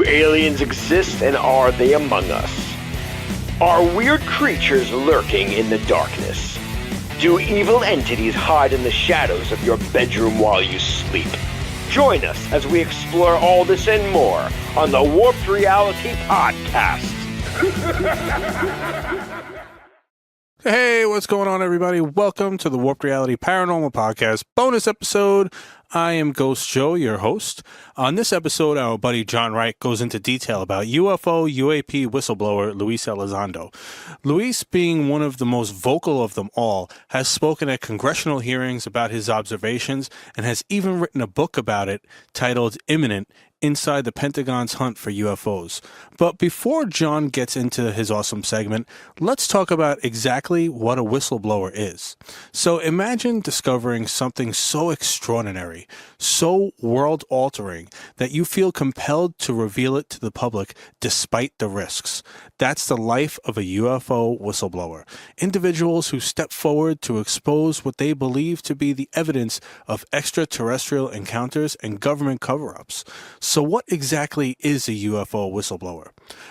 aliens exist, and are they among us? Are weird creatures lurking in the darkness? Do evil entities hide in the shadows of your bedroom while you sleep? Join us as we explore all this and more on the Warped Reality Podcast. Hey, what's going on, everybody? Welcome to the Warped Reality Paranormal Podcast bonus episode. I am Ghost Joe, your host. On this episode, our buddy John Wright goes into detail about UFO UAP whistleblower Luis Elizondo. Luis, being one of the most vocal of them all, has spoken at congressional hearings about his observations and has even written a book about it titled Imminent: Inside the Pentagon's Hunt for UFOs. But before John gets into his awesome segment, let's talk about exactly what a whistleblower is. So imagine discovering something so extraordinary, so world-altering, that you feel compelled to reveal it to the public despite the risks. That's the life of a UFO whistleblower. Individuals who step forward to expose what they believe to be the evidence of extraterrestrial encounters and government cover-ups. So what exactly is a UFO whistleblower?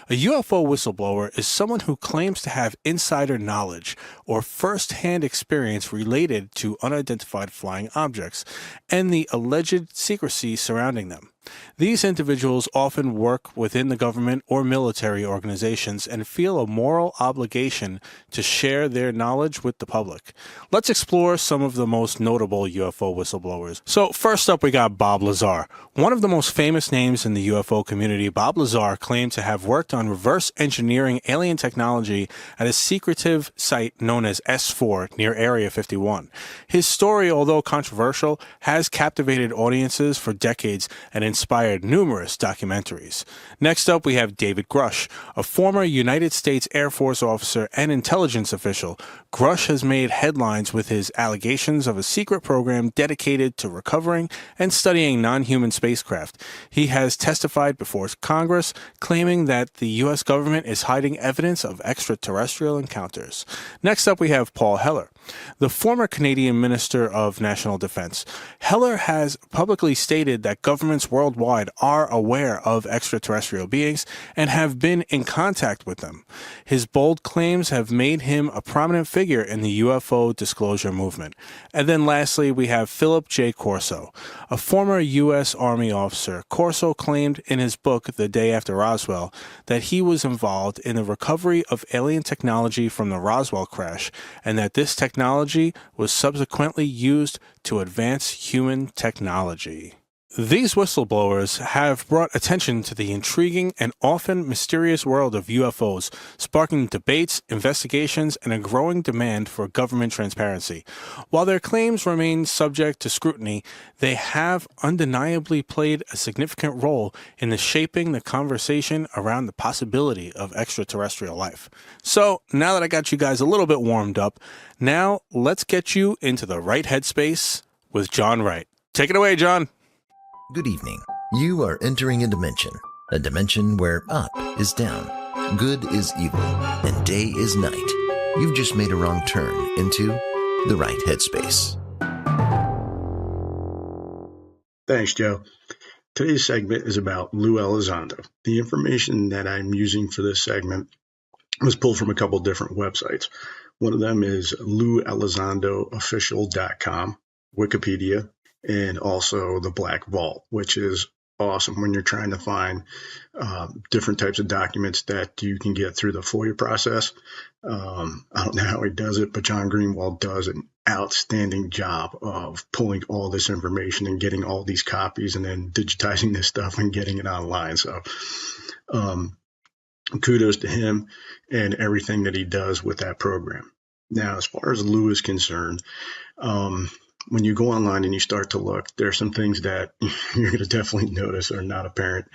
A UFO whistleblower is someone who claims to have insider knowledge or first-hand experience related to unidentified flying objects and the alleged secrecy surrounding them. These individuals often work within the government or military organizations and feel a moral obligation to share their knowledge with the public. Let's explore some of the most notable UFO whistleblowers. So first up, we got Bob Lazar. One of the most famous names in the UFO community, Bob Lazar claimed to have worked on reverse engineering alien technology at a secretive site known as S4 near Area 51. His story, although controversial, has captivated audiences for decades and inspired numerous documentaries. Next up, we have David Grush, a former United States Air Force officer and intelligence official. Grush has made headlines with his allegations of a secret program dedicated to recovering and studying non-human spacecraft. He has testified before Congress, claiming that the U.S. government is hiding evidence of extraterrestrial encounters. Next up, we have Paul Heller, the former Canadian Minister of National Defense. Heller has publicly stated that governments worldwide are aware of extraterrestrial beings and have been in contact with them. His bold claims have made him a prominent figure in the UFO disclosure movement. And then lastly, we have Philip J. Corso, a former U.S. Army officer. Corso claimed in his book, The Day After Roswell, that he was involved in the recovery of alien technology from the Roswell crash, and that this technology was subsequently used to advance human technology. These whistleblowers have brought attention to the intriguing and often mysterious world of UFOs, sparking debates, investigations, and a growing demand for government transparency. While their claims remain subject to scrutiny, they have undeniably played a significant role in the shaping the conversation around the possibility of extraterrestrial life. So, now that I got you guys a little bit warmed up, now let's get you into the right headspace with John Wright. Take it away, John. Good evening. You are entering a dimension where up is down, good is evil, and day is night. You've just made a wrong turn into the right headspace. Thanks, Joe. Today's segment is about Lou Elizondo. The information that I'm using for this segment was pulled from a couple different websites. One of them is louelizondoofficial.com, Wikipedia, and also the Black Vault, which is awesome when you're trying to find different types of documents that you can get through the FOIA process. I don't know how he does it, but John Greenwald does an outstanding job of pulling all this information and getting all these copies and then digitizing this stuff and getting it online. So kudos to him and everything that he does with that program. Now, as far as Lou is concerned, when you go online and you start to look, there are some things that you're going to definitely notice are not apparent.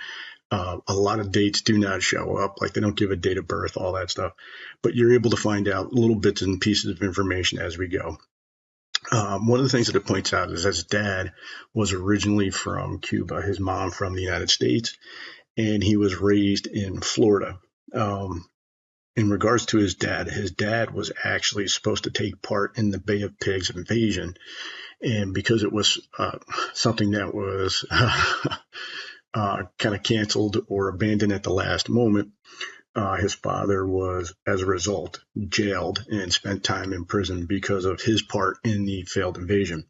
A lot of dates do not show up, like they don't give a date of birth, all that stuff. But you're able to find out little bits and pieces of information as we go. One of the things that it points out is that his dad was originally from Cuba, his mom from the United States, and he was raised in Florida. In regards to his dad was actually supposed to take part in the Bay of Pigs invasion. And because it was something that was kind of canceled or abandoned at the last moment, his father was, as a result, jailed and spent time in prison because of his part in the failed invasion.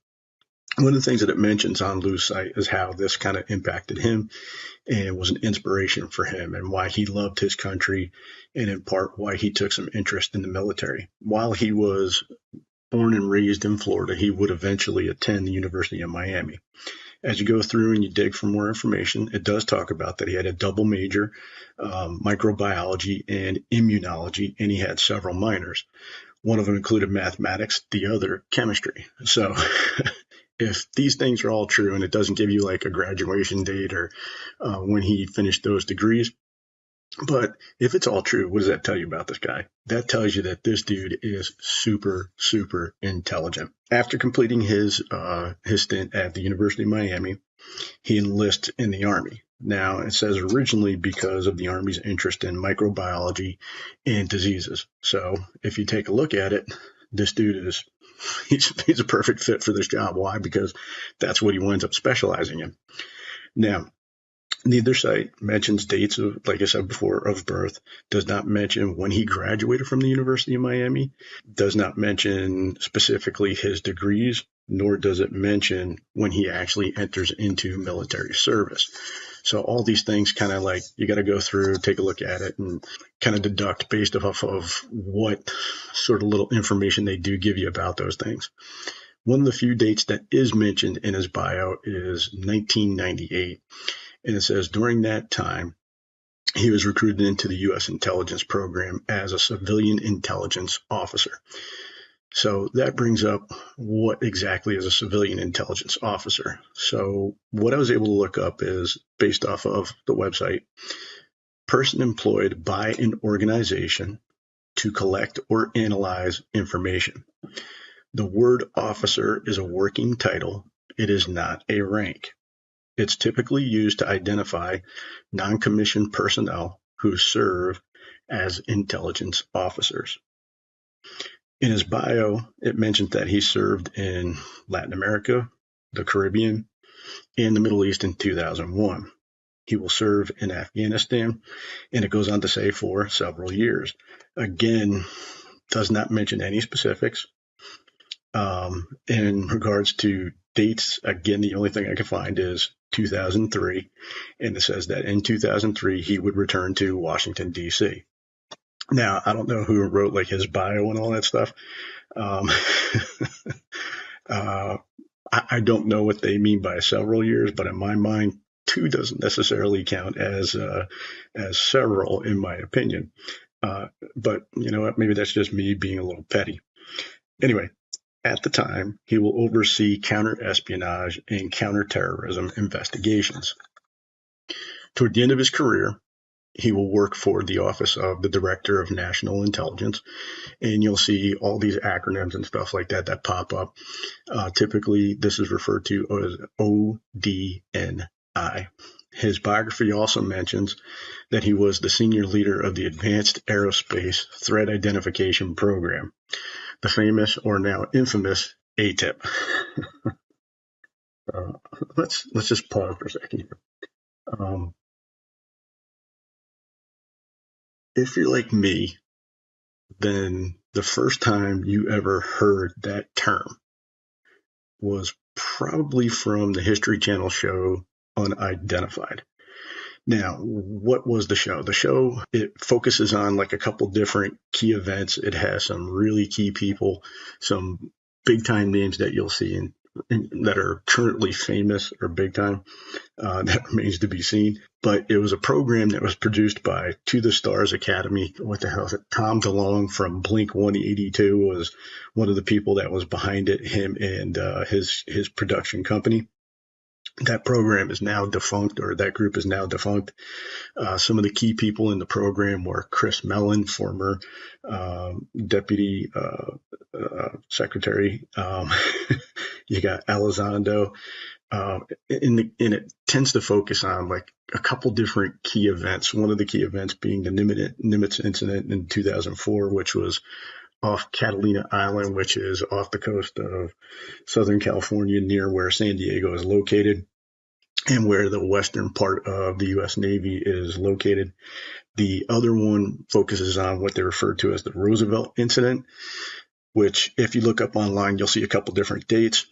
One of the things that it mentions on Lou's site is how this kind of impacted him and was an inspiration for him, and why he loved his country, and in part why he took some interest in the military. While he was born and raised in Florida, he would eventually attend the University of Miami. As you go through and you dig for more information, it does talk about that he had a double major, microbiology and immunology, and he had several minors. One of them included mathematics, the other chemistry. So if these things are all true, and it doesn't give you like a graduation date or when he finished those degrees, but if it's all true, what does that tell you about this guy? That tells you that this dude is super, super intelligent. After completing his stint at the University of Miami, he enlists in the Army. Now, it says originally because of the Army's interest in microbiology and diseases. So if you take a look at it, this dude is he's a perfect fit for this job. Why? Because that's what he winds up specializing in. Now, neither site mentions dates of, like I said before, of birth, does not mention when he graduated from the University of Miami, does not mention specifically his degrees, nor does it mention when he actually enters into military service. So all these things kind of like, you got to go through, take a look at it, and kind of deduct based off of what sort of little information they do give you about those things. One of the few dates that is mentioned in his bio is 1998. And it says during that time, he was recruited into the U.S. intelligence program as a civilian intelligence officer. So that brings up what exactly is a civilian intelligence officer. So what I was able to look up is, based off of the website, person employed by an organization to collect or analyze information. The word officer is a working title. It is not a rank. It's typically used to identify non-commissioned personnel who serve as intelligence officers. In his bio, it mentions that he served in Latin America, the Caribbean, and the Middle East in 2001. He will serve in Afghanistan, and it goes on to say for several years. Again, does not mention any specifics. In regards to dates, again, the only thing I can find is 2003, and it says that in 2003 he would return to Washington, D.C. Now, I don't know who wrote like his bio and all that stuff. I don't know what they mean by several years, but in my mind, 2 doesn't necessarily count as several, in my opinion. But you know what? Maybe that's just me being a little petty. Anyway. At the time, he will oversee counter-espionage and counterterrorism investigations. Toward the end of his career, he will work for the Office of the Director of National Intelligence, and you'll see all these acronyms and stuff like that that pop up. Typically, this is referred to as ODNI. His biography also mentions that he was the senior leader of the Advanced Aerospace Threat Identification Program, the famous or now infamous ATIP. Let's just pause for a second here. If you're like me, then the first time you ever heard that term was probably from the History Channel show Unidentified. Now, what was the show? The show, it focuses on like a couple different key events. It has some really key people, some big time names that you'll see in that are currently famous or big time. That remains to be seen. But it was a program that was produced by To the Stars Academy. What the hell is it? Tom DeLonge from Blink 182 was one of the people that was behind it, him and his production company. That program is now defunct, or that group is now defunct. Some of the key people in the program were Chris Mellon, former deputy secretary. You got Elizondo. And it tends to focus on like a couple different key events. One of the key events being the Nimitz incident in 2004, which was off Catalina Island, which is off the coast of Southern California near where San Diego is located. and where the western part of the U.S. Navy is located. The other one focuses on what they refer to as the Roosevelt incident, which if you look up online, you'll see a couple different dates.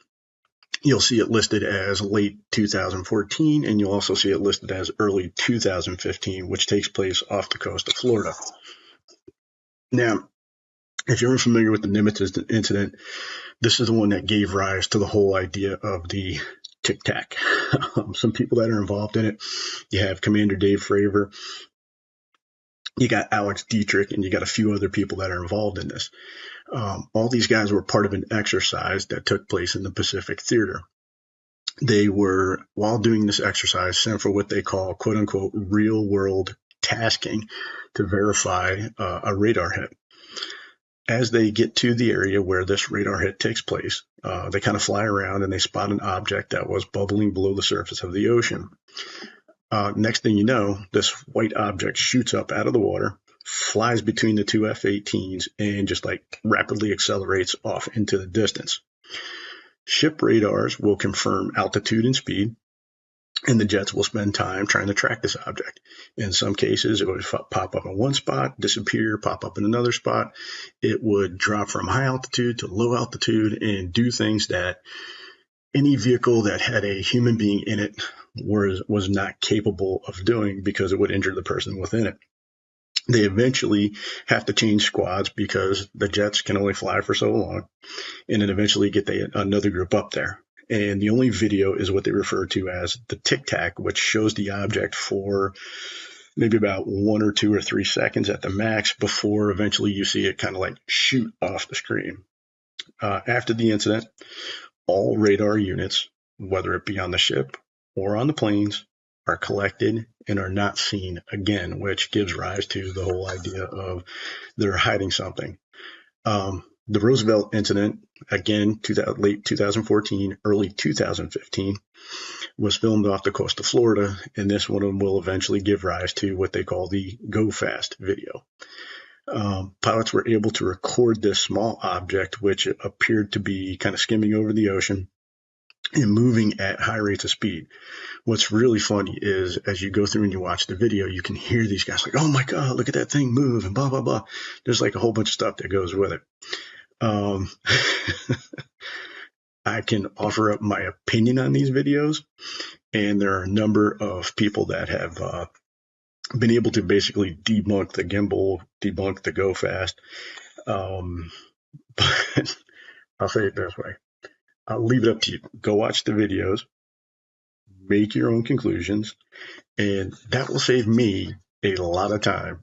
You'll see it listed as late 2014, and you'll also see it listed as early 2015, which takes place off the coast of Florida. Now, if you're unfamiliar with the Nimitz incident, this is the one that gave rise to the whole idea of the Tic Tac. Some people that are involved in it, you have Commander Dave Fravor, you got Alex Dietrich, and you got a few other people that are involved in this. All these guys were part of an exercise that took place in the Pacific Theater. They were, while doing this exercise, sent for what they call, quote unquote, real world tasking to verify a radar hit. As they get to the area where this radar hit takes place, they kind of fly around and they spot an object that was bubbling below the surface of the ocean. Next thing you know, this white object shoots up out of the water, flies between the two F-18s, and just like rapidly accelerates off into the distance. Ship radars will confirm altitude and speed, and the jets will spend time trying to track this object. In some cases, it would pop up in one spot, disappear, pop up in another spot. It would drop from high altitude to low altitude and do things that any vehicle that had a human being in it was not capable of doing, because it would injure the person within it. They eventually have to change squads because the jets can only fly for so long, and then eventually get another group up there. And the only video is what they refer to as the Tic Tac, which shows the object for maybe about 1 or 2 or 3 seconds at the max before eventually you see it kind of like shoot off the screen. After the incident, all radar units, whether it be on the ship or on the planes, are collected and are not seen again, which gives rise to the whole idea of they're hiding something. The Roosevelt incident, again, late 2014, early 2015, was filmed off the coast of Florida, and this one will eventually give rise to what they call the Go Fast video. Pilots were able to record this small object, which appeared to be kind of skimming over the ocean and moving at high rates of speed. What's really funny is as you go through and you watch the video, you can hear these guys like, oh my God, look at that thing move and blah, blah, blah. There's like a whole bunch of stuff that goes with it. I can offer up my opinion on these videos, and there are a number of people that have been able to basically debunk the gimbal, debunk the Go Fast. But I'll say it this way. I'll leave it up to you. Go watch the videos, make your own conclusions, and that will save me a lot of time.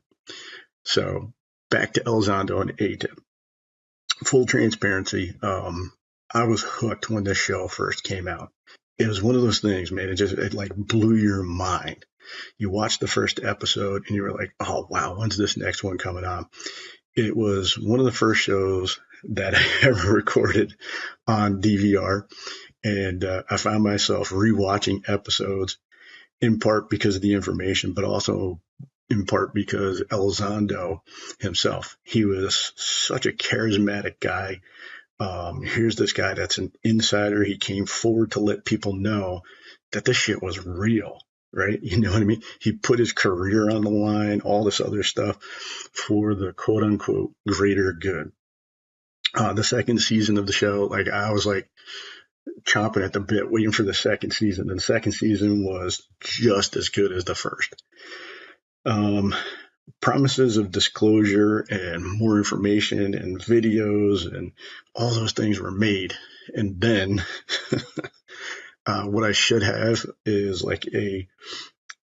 So back to Elizondo and ATIP. Full transparency, I was hooked when this show first came out. It was one of those things, man, it like blew your mind. You watched the first episode and you were like, oh wow, when's this next one coming on? It was one of the first shows that I ever recorded on DVR, and I found myself rewatching episodes, in part because of the information, but also in part because Elizondo himself, he was such a charismatic guy. Here's this guy that's an insider. He came forward to let people know that this shit was real, right? You know what I mean? He put his career on the line, all this other stuff for the quote unquote greater good. The second season of the show, like I was like chomping at the bit, waiting for the second season. And the second season was just as good as the first. Promises of disclosure and more information and videos and all those things were made. And then what I should have is like a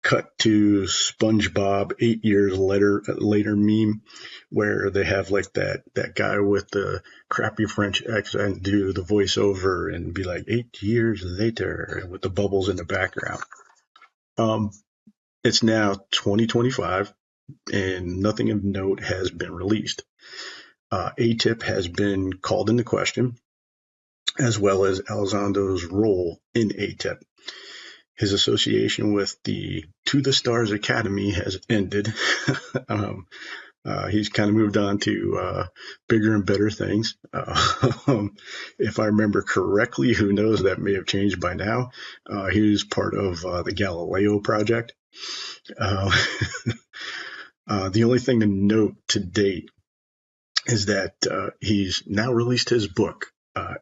cut to SpongeBob 8 years later meme where they have like that guy with the crappy French accent do the voiceover and be like 8 years later with the bubbles in the background. It's now 2025 and nothing of note has been released. ATIP has been called into question, as well as Elizondo's role in ATIP. His association with the To the Stars Academy has ended. He's kind of moved on to bigger and better things. If I remember correctly, who knows, that may have changed by now. He was part of the Galileo project. The only thing to note to date is that he's now released his book,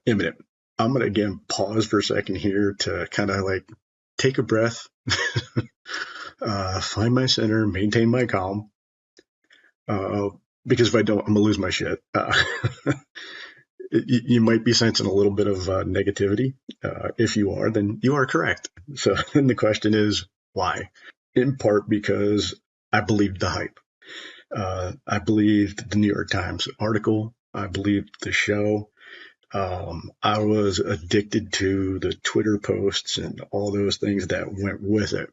Imminent. I'm going to again pause for a second here to kind of like take a breath, find my center, maintain my calm. Because if I don't, I'm going to lose my shit. You might be sensing a little bit of negativity. If you are, then you are correct. So then the question is, why? In part because I believed the hype. I believed the New York Times article. I believed the show. I was addicted to the Twitter posts and all those things that went with it.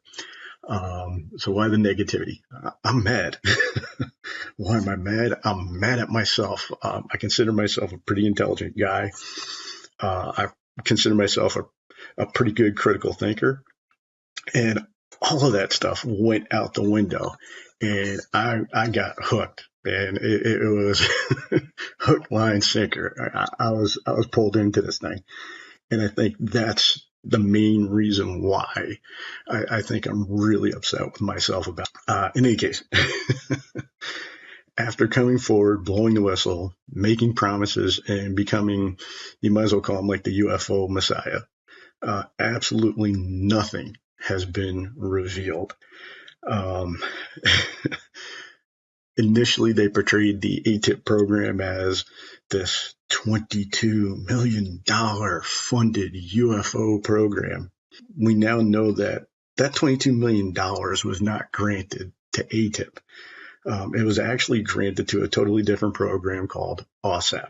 So why the negativity? I'm mad. Why am I mad? I'm mad at myself. I consider myself a pretty intelligent guy. I consider myself a pretty good critical thinker. And all of that stuff went out the window. And I got hooked. And it was hook, line, sinker. I was pulled into this thing. And I think that's the main reason why I think I'm really upset with myself about. In any case, after coming forward, blowing the whistle, making promises, and becoming, you might as well call him like the UFO messiah, absolutely nothing has been revealed. Initially, they portrayed the ATIP program as this $22 million funded UFO program. We now know that $22 million was not granted to ATIP. It was actually granted to a totally different program called OSAP.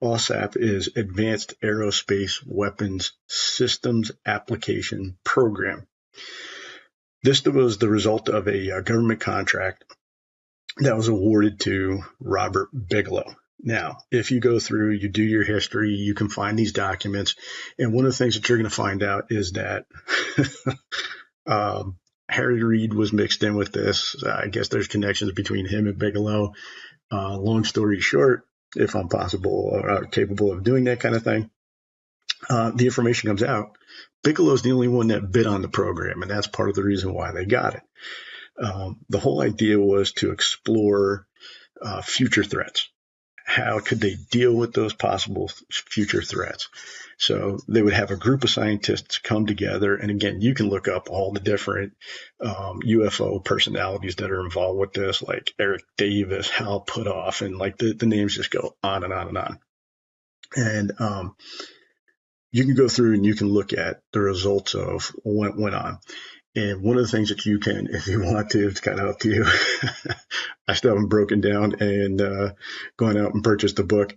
OSAP is Advanced Aerospace Weapons Systems Application Program. This was the result of a government contract that was awarded to Robert Bigelow. Now, if you go through, you do your history, you can find these documents. And one of the things that you're going to find out is that Harry Reid was mixed in with this. I guess there's connections between him and Bigelow. Long story short, if I'm capable of doing that kind of thing, the information comes out. Bigelow's the only one that bid on the program, and that's part of the reason why they got it. The whole idea was to explore future threats. How could they deal with those possible future threats? So they would have a group of scientists come together. And again, you can look up all the different UFO personalities that are involved with this, like Eric Davis, Hal Puthoff, and like the names just go on and on and on. And you can go through and you can look at the results of what went on. And one of the things that you can, if you want to, it's kind of up to you. I still haven't broken down and gone out and purchased the book.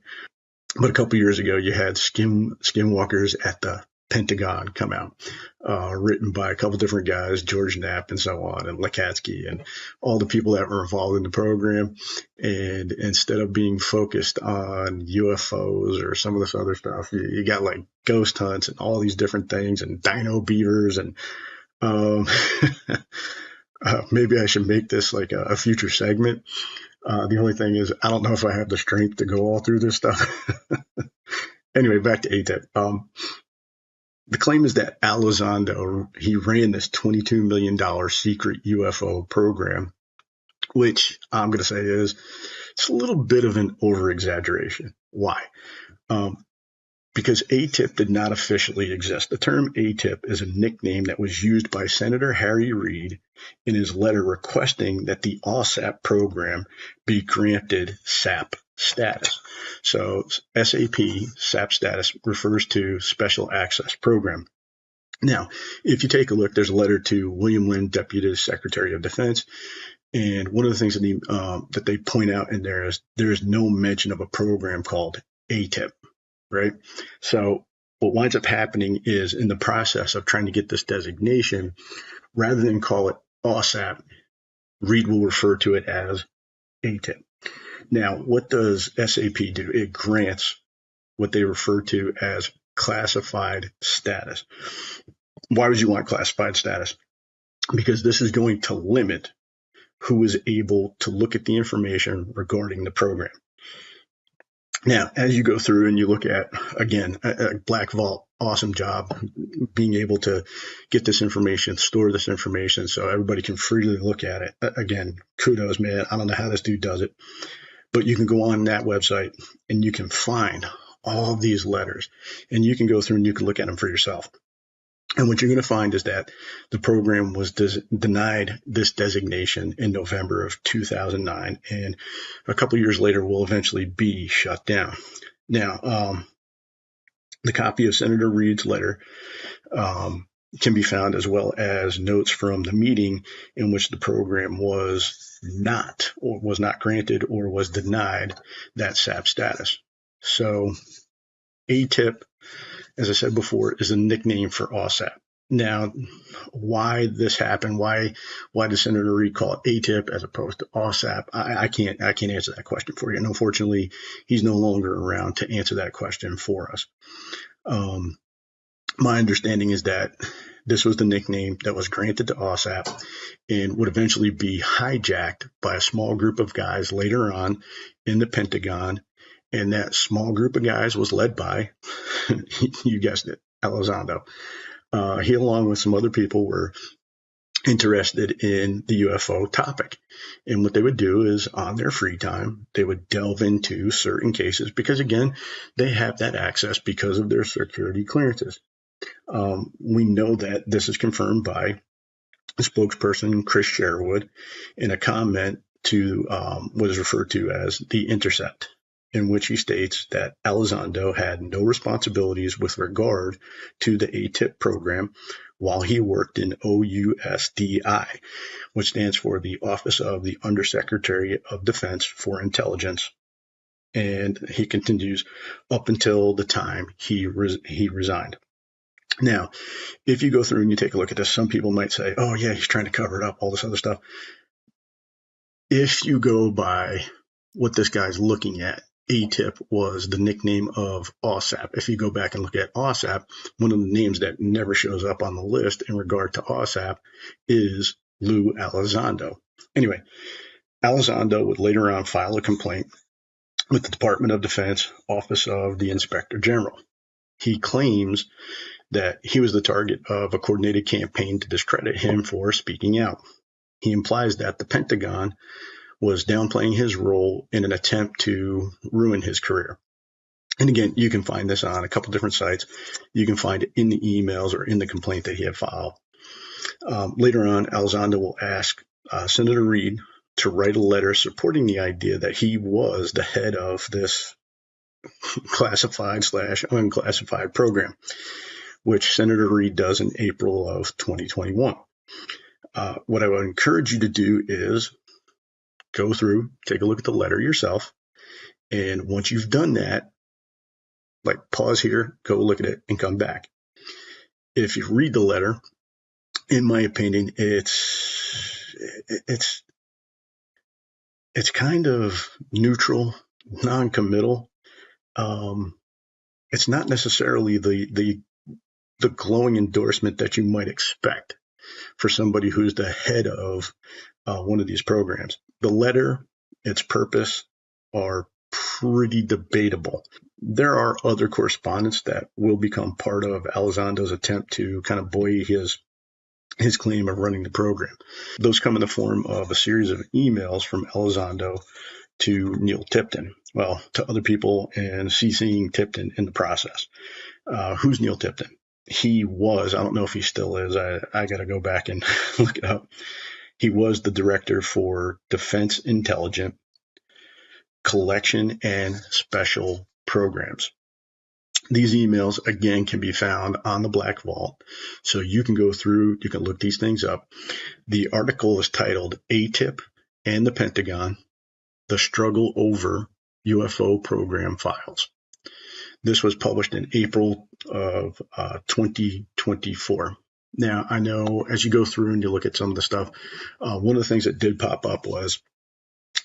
But a couple years ago, you had Skinwalkers at the Pentagon come out, written by a couple different guys, George Knapp and so on, and Lakatsky, and all the people that were involved in the program. And instead of being focused on UFOs or some of this other stuff, you got like ghost hunts and all these different things and dino beavers and maybe I should make this like a future segment. The only thing is, I don't know if I have the strength to go all through this stuff. Anyway, back to ATIP. The claim is that Elizondo, he ran this $22 million secret UFO program, which I'm going to say is it's a little bit of an over-exaggeration. Why? Because ATIP did not officially exist. The term ATIP is a nickname that was used by Senator Harry Reid in his letter requesting that the OSAP program be granted SAP status. So SAP status refers to Special Access Program. Now, if you take a look, there's a letter to William Lynn, Deputy Secretary of Defense. And one of the things that they point out in there is no mention of a program called ATIP. Right. So what winds up happening is in the process of trying to get this designation, rather than call it OSAP, Reid will refer to it as ATIP. Now, what does SAP do? It grants what they refer to as classified status. Why would you want classified status? Because this is going to limit who was able to look at the information regarding the program. Now, as you go through and you look at, again, a Black Vault, awesome job being able to get this information, store this information so everybody can freely look at it. Again, kudos, man. I don't know how this dude does it, but you can go on that website and you can find all of these letters and you can go through and you can look at them for yourself. And what you're going to find is that the program was denied this designation in November of 2009, and a couple of years later will eventually be shut down. Now, the copy of Senator Reid's letter can be found, as well as notes from the meeting in which the program was not granted or was denied that SAP status. So ATIP, as I said before, is a nickname for OSAP. Now, why this happened, why did Senator Reid call it ATIP as opposed to OSAP? I can't answer that question for you. And unfortunately, he's no longer around to answer that question for us. My understanding is that this was the nickname that was granted to OSAP and would eventually be hijacked by a small group of guys later on in the Pentagon. And that small group of guys was led by, you guessed it, Elizondo. He, along with some other people, were interested in the UFO topic. And what they would do is, on their free time, they would delve into certain cases because, again, they have that access because of their security clearances. We know that this is confirmed by the spokesperson, Chris Sherwood, in a comment to what is referred to as The Intercept, in which he states that Elizondo had no responsibilities with regard to the ATIP program while he worked in OUSDI, which stands for the Office of the Undersecretary of Defense for Intelligence. And he continues up until the time he resigned. Now, if you go through and you take a look at this, some people might say, oh, yeah, he's trying to cover it up, all this other stuff. If you go by what this guy's looking at, ATIP was the nickname of OSAP. If you go back and look at OSAP, one of the names that never shows up on the list in regard to OSAP is Lou Elizondo. Anyway, Elizondo would later on file a complaint with the Department of Defense Office of the Inspector General. He claims that he was the target of a coordinated campaign to discredit him for speaking out. He implies that the Pentagon was downplaying his role in an attempt to ruin his career. And again, you can find this on a couple different sites. You can find it in the emails or in the complaint that he had filed. Later on, Elizondo will ask Senator Reid to write a letter supporting the idea that he was the head of this classified/unclassified program, which Senator Reid does in April of 2021. What I would encourage you to do is go through, take a look at the letter yourself. And once you've done that, like pause here, go look at it and come back. If you read the letter, in my opinion, it's kind of neutral, non-committal. It's not necessarily the glowing endorsement that you might expect for somebody who's the head of one of these programs. The letter, its purpose, are pretty debatable. There are other correspondence that will become part of Elizondo's attempt to kind of buoy his claim of running the program. Those come in the form of a series of emails from Elizondo to Neil Tipton, well, to other people, and CCing Tipton in the process. Who's Neil Tipton? He was, I don't know if he still is, I got to go back and look it up. He was the director for Defense Intelligence, Collection, and Special Programs. These emails, again, can be found on the Black Vault, so you can go through, you can look these things up. The article is titled ATIP and the Pentagon, The Struggle Over UFO Program Files. This was published in April of 2024. Now, I know as you go through and you look at some of the stuff, one of the things that did pop up was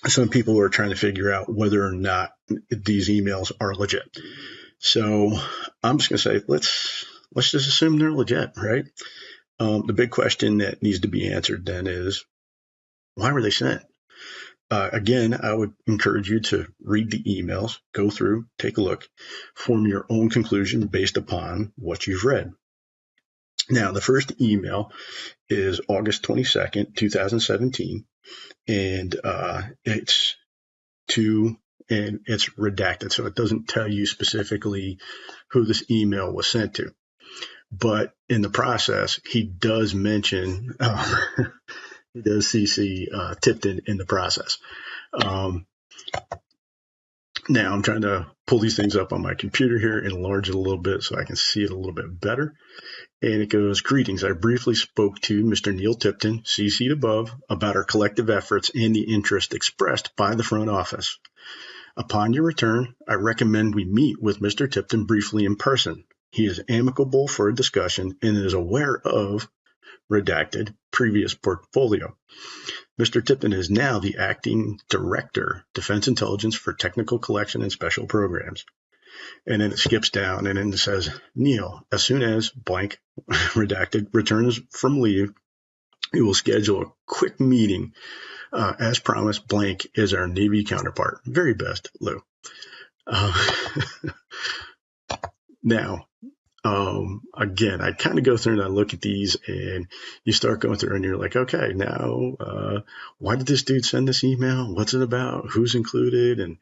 some people were trying to figure out whether or not these emails are legit. So I'm just going to say, let's just assume they're legit, right? The big question that needs to be answered then is, Why were they sent? Again, I would encourage you to read the emails, go through, take a look, form your own conclusion based upon what you've read. Now, the first email is August 22nd, 2017, and it's redacted, so it doesn't tell you specifically who this email was sent to. But in the process, he does mention, he does CC Tipton in the process. Now I'm trying to pull these things up on my computer here, enlarge it a little bit so I can see it a little bit better. And it goes, greetings. I briefly spoke to Mr. Neil Tipton, CC'd above, about our collective efforts and the interest expressed by the front office. Upon your return, I recommend we meet with Mr. Tipton briefly in person. He is amicable for a discussion and is aware of redacted previous portfolio. Mr. Tipton is now the acting director, Defense Intelligence for Technical Collection and Special Programs. And then it skips down and then it says, Neil, as soon as blank redacted returns from leave, we will schedule a quick meeting. As promised, blank is our Navy counterpart. Very best, Lou. Now, again, I kind of go through and I look at these and you start going through and you're like, okay, now, why did this dude send this email? What's it about? Who's included? And,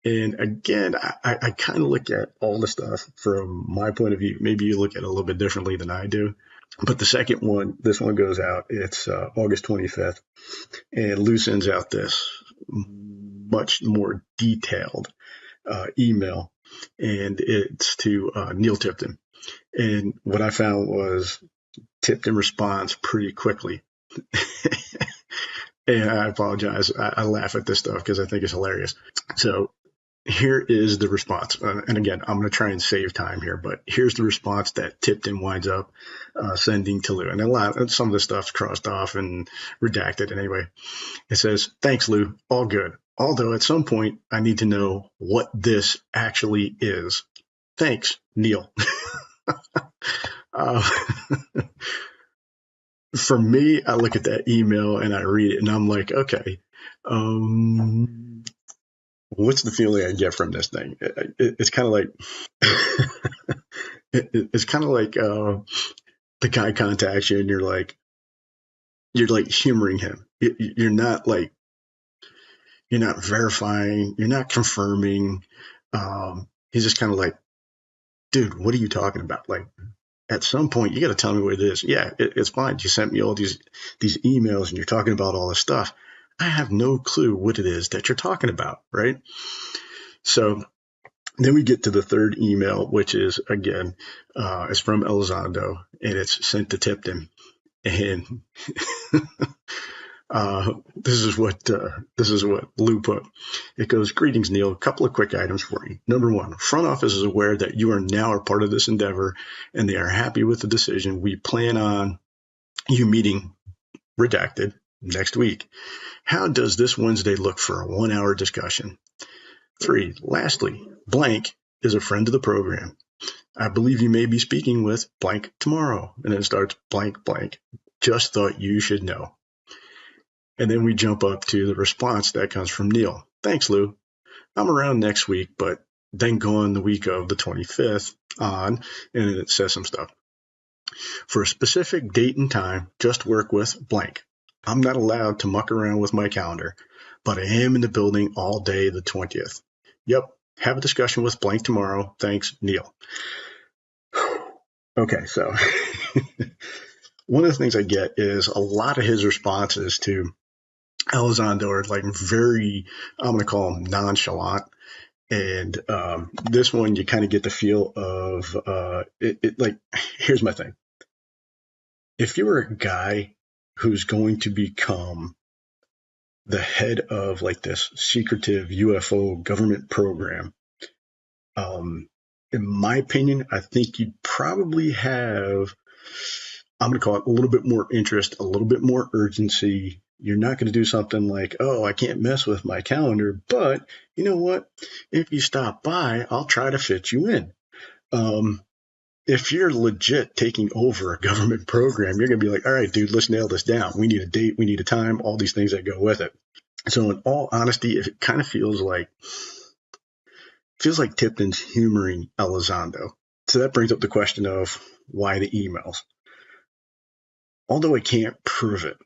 and again, I kind of look at all the stuff from my point of view. Maybe you look at it a little bit differently than I do. But the second one, this one goes out. It's August 25th. And Lou sends out this much more detailed email. And it's to Neil Tipton. And what I found was Tipton responds pretty quickly. And I apologize. I laugh at this stuff because I think it's hilarious. So here is the response. And again, I'm going to try and save time here, but here's the response that Tipton winds up sending to Lou. And some of the stuff's crossed off and redacted anyway. It says, thanks, Lou. All good. Although at some point, I need to know what this actually is. Thanks, Neil. For me, I look at that email and I read it and I'm like, okay, what's the feeling I get from this thing? It's kind of like, it's kind of like the guy contacts you and you're like humoring him. You're not verifying, you're not confirming. He's just kind of like, dude, what are you talking about? Like, at some point, you got to tell me what it is. Yeah, it's fine. You sent me all these emails and you're talking about all this stuff. I have no clue what it is that you're talking about, right? So then we get to the third email, which is, again, it's from Elizondo, and it's sent to Tipton. And this is what Lou put. It goes, greetings, Neil. A couple of quick items for you. Number one, front office is aware that you are now a part of this endeavor, and they are happy with the decision. We plan on you meeting redacted next week. How does this Wednesday look for a 1-hour discussion? 3, lastly, blank is a friend of the program. I believe you may be speaking with blank tomorrow. And then it starts blank, blank. Just thought you should know. And then we jump up to the response that comes from Neil. Thanks, Lou. I'm around next week, but then gone the week of the 25th on, and it says some stuff. For a specific date and time, just work with blank. I'm not allowed to muck around with my calendar, but I am in the building all day the 20th. Yep, have a discussion with blank tomorrow. Thanks, Neil. Okay, so one of the things I get is a lot of his responses to Elizondo are like very, I'm going to call them nonchalant. And this one, you kind of get the feel of like, here's my thing. If you were a guy who's going to become the head of like this secretive UFO government program, in my opinion, I think you'd probably have, I'm going to call it a little bit more interest, a little bit more urgency. You're not going to do something like, oh, I can't mess with my calendar, but you know what? If you stop by, I'll try to fit you in. if you're legit taking over a government program, you're going to be like, all right, dude, let's nail this down. We need a date. We need a time, all these things that go with it. So in all honesty, it kind of feels like Tipton's humoring Elizondo. So that brings up the question of why the emails. Although I can't prove it,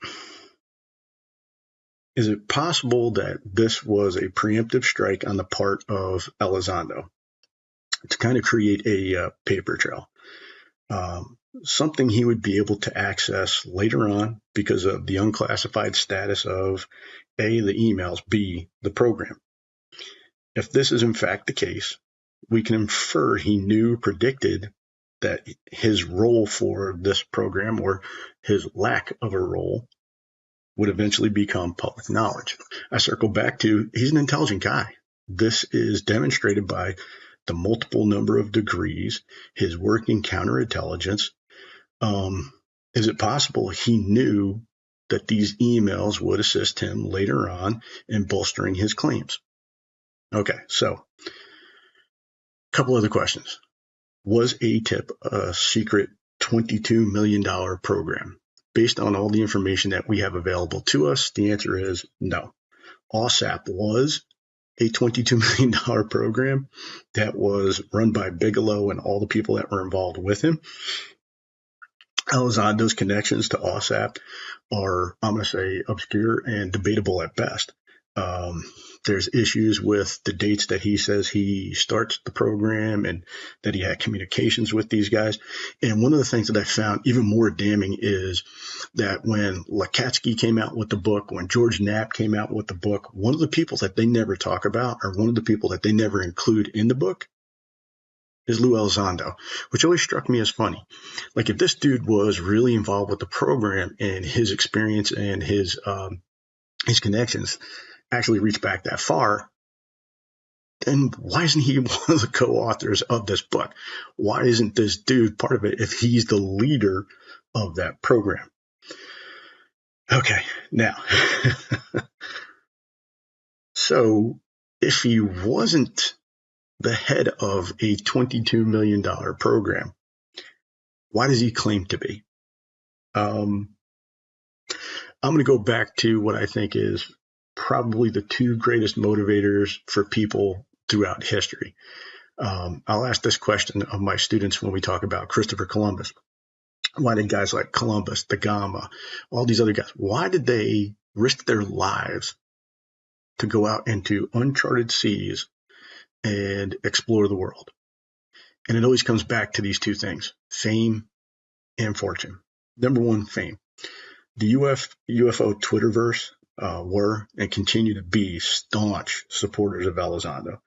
is it possible that this was a preemptive strike on the part of Elizondo to kind of create a paper trail? Something he would be able to access later on because of the unclassified status of A, the emails, B, the program. If this is in fact the case, we can infer he predicted that his role for this program, or his lack of a role, would eventually become public knowledge. I circle back to, he's an intelligent guy. This is demonstrated by the multiple number of degrees, his work in counterintelligence. Is it possible he knew that these emails would assist him later on in bolstering his claims? Okay, so a couple other questions. Was ATIP a secret $22 million program? Based on all the information that we have available to us, the answer is no. OSAP was a $22 million program that was run by Bigelow and all the people that were involved with him. Elizondo's connections to OSAP are, I'm going to say, obscure and debatable at best. There's issues with the dates that he says he starts the program and that he had communications with these guys. And one of the things that I found even more damning is that when Lakatsky came out with the book, when George Knapp came out with the book, one of the people that they never talk about, or one of the people that they never include in the book, is Lou Elizondo, which always struck me as funny. Like, if this dude was really involved with the program and his experience and his connections actually reach back that far, then why isn't he one of the co-authors of this book? Why isn't this dude part of it if he's the leader of that program? Okay, now, so if he wasn't the head of a $22 million program, why does he claim to be? I'm going to go back to what I think is probably the two greatest motivators for people throughout history. I'll ask this question of my students when we talk about Christopher Columbus. Why did guys like Columbus, Da Gama, all these other guys, why did they risk their lives to go out into uncharted seas and explore the world? And it always comes back to these two things, fame and fortune. Number one, fame. The UFO Twitterverse were and continue to be staunch supporters of Elizondo.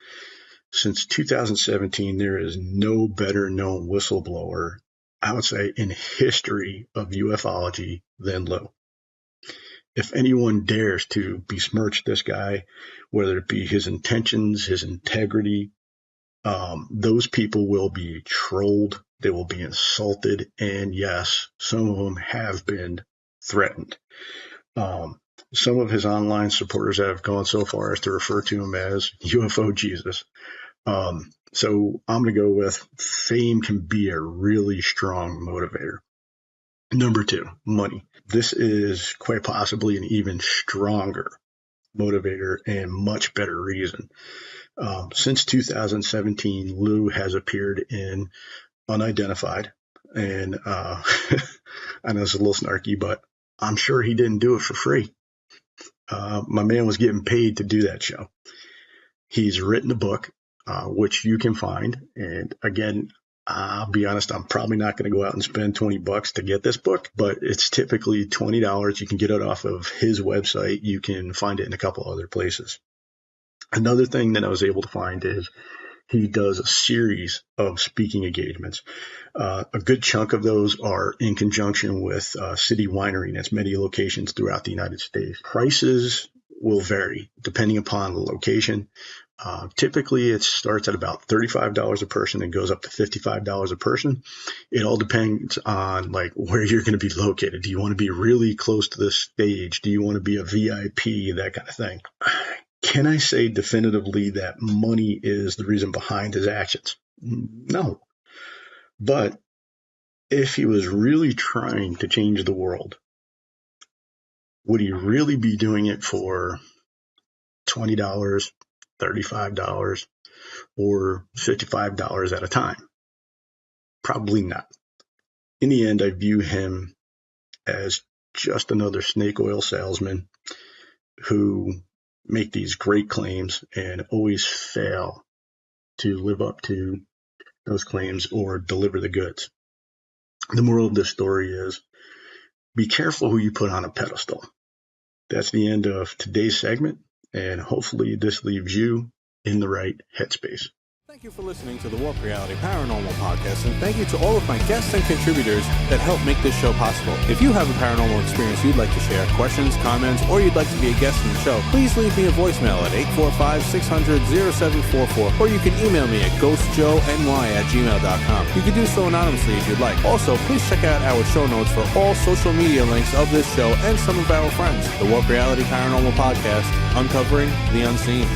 Since 2017, there is no better known whistleblower, I would say, in history of ufology than Lou. If anyone dares to besmirch this guy, whether it be his intentions, his integrity, those people will be trolled, they will be insulted, and yes, some of them have been threatened. Some of his online supporters have gone so far as to refer to him as UFO Jesus. So I'm going to go with fame can be a really strong motivator. Number two, money. This is quite possibly an even stronger motivator and much better reason. Since 2017, Lou has appeared in Unidentified, and I know it's a little snarky, but I'm sure he didn't do it for free. My man was getting paid to do that show. He's written a book, which you can find. And again, I'll be honest, I'm probably not going to go out and spend $20 to get this book, but it's typically $20. You can get it off of his website. You can find it in a couple other places. Another thing that I was able to find is he does a series of speaking engagements. A good chunk of those are in conjunction with City Winery, and it's many locations throughout the United States. Prices will vary depending upon the location. Typically, it starts at about $35 a person and goes up to $55 a person. It all depends on like where you're going to be located. Do you want to be really close to the stage? Do you want to be a VIP? That kind of thing. Can I say definitively that money is the reason behind his actions? No. But if he was really trying to change the world, would he really be doing it for $20, $35, or $55 at a time? Probably not. In the end, I view him as just another snake oil salesman who make these great claims and always fail to live up to those claims or deliver the goods. The moral of this story is be careful who you put on a pedestal. That's the end of today's segment, and hopefully this leaves you in the right headspace. Thank you for listening to the Warp Reality Paranormal Podcast, and thank you to all of my guests and contributors that help make this show possible. If you have a paranormal experience you'd like to share, questions, comments, or you'd like to be a guest on the show, please leave me a voicemail at 845-600-0744, or you can email me at ghostjoeny@gmail.com. You can do so anonymously if you'd like. Also, please check out our show notes for all social media links of this show and some of our friends. The Warp Reality Paranormal Podcast, uncovering the unseen.